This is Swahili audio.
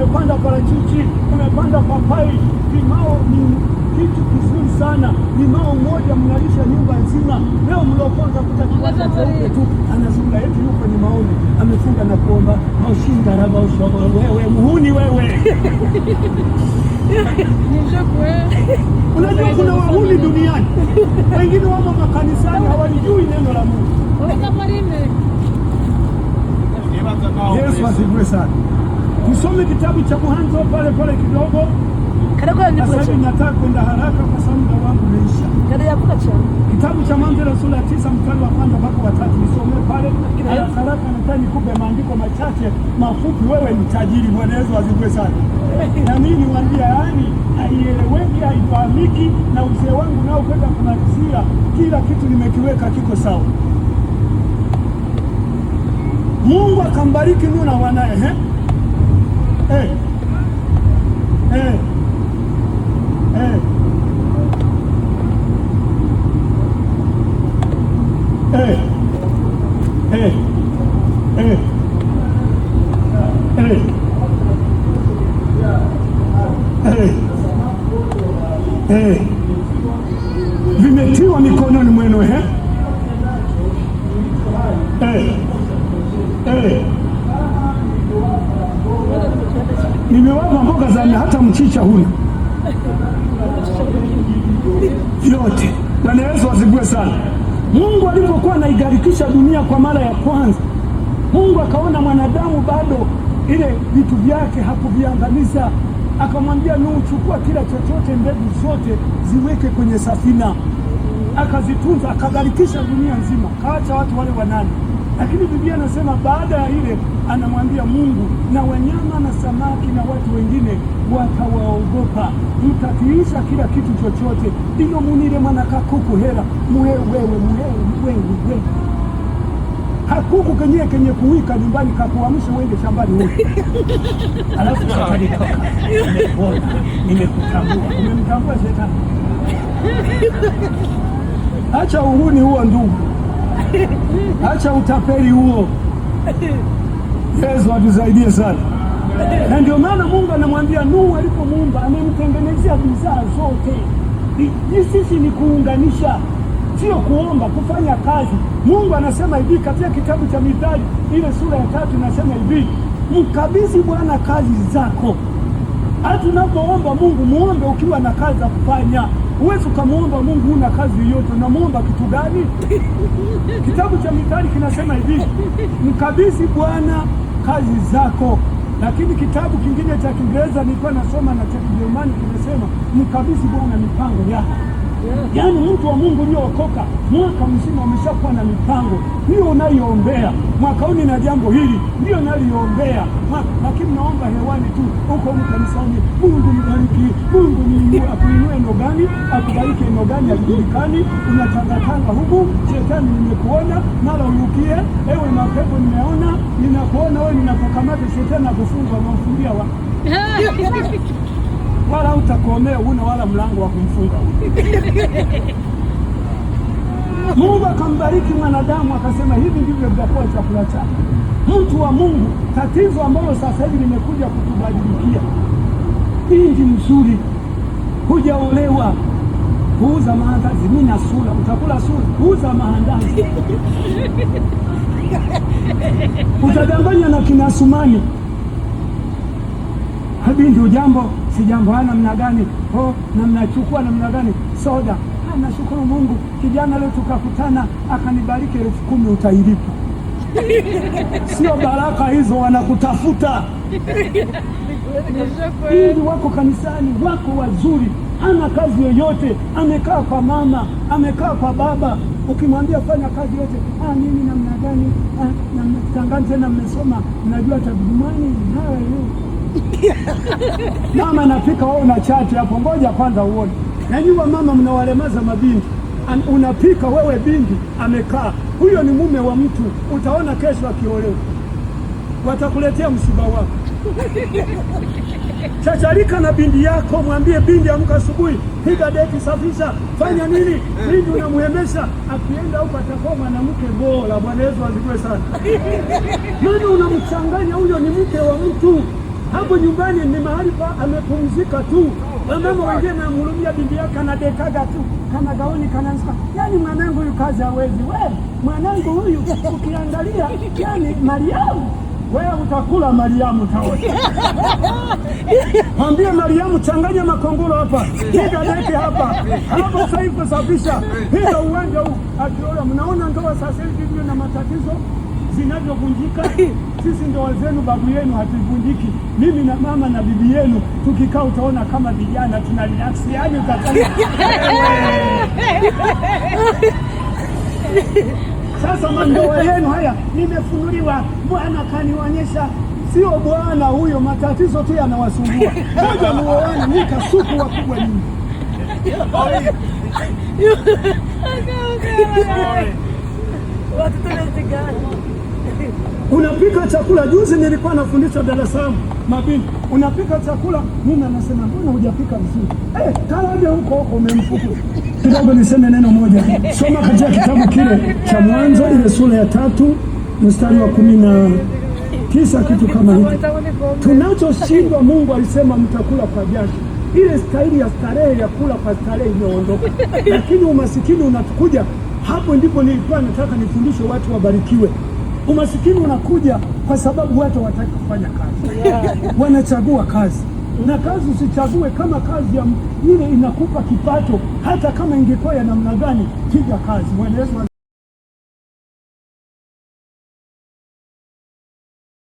umepanda parachichi, umepanda papai. Limao ni kitu kizuri sana. Limao moja mnalisha nyumba nzima. Leo mliokoza kuta kiwanja cheupe tu, anazunga eti yuko ni maoni, amefunga na kuomba maushinda raba ushogo. Wewe muhuni wewe. Unajua kuna wahuni duniani, wengine wamo makanisani hawalijui neno la Mungu. Yesu asifiwe sana. Tusome kitabu cha Mwanzo pale kidogo. Sasa nataka kwenda haraka kwa sababu muda wangu umeisha. Kitabu cha Mwanzo sura ya 9 mstari wa 1 mpaka wa 3. Nisome pale haraka, nataka nikupe maandiko machache mafupi. Wewe ni tajiri. Bwana Yesu asifiwe sana. Na mimi niwaambia, yani haieleweki, haifahamiki, na uzee wangu nao kwenda kumalizia kila kitu nimekiweka kiko sawa. Mungu akambariki Nuhu na wanae. Vimetiwa mikononi mwenu. Nimewapa mboga za hata mchicha huna yote. Bwana Yesu asifiwe sana. Mungu alipokuwa anaigarikisha dunia kwa mara ya kwanza, Mungu akaona mwanadamu bado ile vitu vyake hakuviangamiza. Akamwambia Nuhu, chukua kila chochote, mbegu zote ziweke kwenye safina. Akazitunza, akagarikisha dunia nzima, kaacha watu wale wanane. Lakini Biblia anasema baada ya ile, anamwambia Mungu, na wanyama na samaki na watu wengine watawaogopa, mtakiisha kila kitu chochote, ino munile mwanakakuku hera muhewe hakuku kenye kuwika nyumbani kakuamsha uende shambani wote. Alafu kakalitoka, nimekutambua. Umemtambua shetani? Acha uhuni huo ndugu, acha utapeli huo. Yesu atusaidie sana. Na ndio maana Mungu anamwambia Nuhu alipomuumba, amemtengenezea bidhaa zote. Sisi ni kuunganisha, sio kuomba, kufanya kazi. Mungu anasema hivi katika kitabu cha Mithali ile sura ya 3, inasema hivi, mkabidhi Bwana kazi zako. Hata unapoomba Mungu, muombe ukiwa na kazi za kufanya. Huwezi ukamuomba Mungu una kazi yoyote. Unamuomba kitu gani? Kitabu cha Mithali kinasema hivi, mkabidhi Bwana kazi zako. Lakini kitabu kingine cha Kiingereza nilikuwa nasoma na cha Kijerumani kinasema mkabidhi Bwana mipango yako. Yaani mtu wa Mungu uliyookoka mwaka mzima umeshakuwa na mipango hiyo unaiombea. Mwaka huu na jambo hili ndio naliombea, lakini naomba hewani tu huko kanisani, Mungu nibariki, Mungu niinue. Akuinue eno gani? Akubariki eno gani? Hajulikani. Unatangatanga huku, shetani nimekuona, mara urukie, ewe mapepo nimeona, ninakuona wewe, ninapokamata shetani akufunga, unamfungia wa wala utakomea una wala mlango wa kumfunga. Mungu akambariki mwanadamu, akasema hivi ndivyo vitakuwa chakula chako. Mtu wa Mungu, tatizo ambalo sasa hivi limekuja kutubadilikia, binti mzuri, hujaolewa, huuza maandazi. Mimi na sura, utakula sura, huuza maandazi. Utadanganya na kina Sumani. Binti ujambo, si jambo, namna gani? Na mnachukua namna gani? Soda. Nashukuru Mungu, kijana leo tukakutana akanibariki 10,000, utailipa. Sio baraka hizo, wanakutafuta. Binti wako kanisani, wako wazuri, ana kazi yoyote, amekaa kwa mama, amekaa kwa baba, ukimwambia fanya kazi yote, mimi namna gani? Namna tena mmesoma, mnajua tabumani nawe mama anapika, wewe una chati hapo, ngoja kwanza uone. Najua mama mnawalemaza mabinti. Unapika wewe, binti amekaa, huyo ni mume wa mtu. Utaona kesho akiolewa watakuletea msiba wako. Chacharika na binti yako, mwambie binti, amka asubuhi, piga deki, safisha, fanya nini. Binti unamuhemesha, akienda huko atakuwa mwanamke bora. Bwana Yesu asifiwe sana. Maana unamchanganya, huyo ni mke wa mtu. Hapo nyumbani ni mahali pa amepumzika tu. Wamama wengine namhurumia bibi yake, anadekaga tu kana gauni kananska. Yani mwanangu huyu kazi hawezi. Wewe mwanangu huyu ukiangalia, yani Mariamu, wewe utakula Mariamu taote. Mwambie Mariamu, changanya makongoro hapa, piga deki hapa, hapo saifu safisha, piga uwanja huu. Akiola, mnaona ndoa sasa hivi ndio na matatizo zinavyovunjika. Sisi ndoa zenu babu yenu hatuvunjiki. Mimi na mama na bibi yenu tukikaa utaona kama vijana tuna relax, yani utatania. Sasa mandoa yenu haya nimefunuliwa, Bwana kanionyesha. Sio bwana huyo, matatizo tu yanawasumbua. Moja muoane, nikasuku wakubwa nyingi. Unapika chakula. Juzi nilikuwa nafundisha Dar es Salaam mabinti, unapika chakula, mume anasema mbona hujapika vizuri? Kalaje huko umemfukuza. Kidogo niseme neno moja. Soma katika kitabu kile cha Mwanzo ile sura ya 3 mstari wa 19, kitu kama hicho. Tunachoshindwa, Mungu alisema mtakula kwa jasho. Ile staili ya starehe ya kula kwa starehe imeondoka. Lakini umasikini unatukuja. Hapo ndipo nilikuwa nataka nifundishe watu wabarikiwe. Umasikini unakuja kwa sababu watu hawataki kufanya kazi. Wanachagua kazi. Na kazi usichague kama kazi ya ile inakupa kipato, hata kama ingekuwa ya namna gani, piga kazi.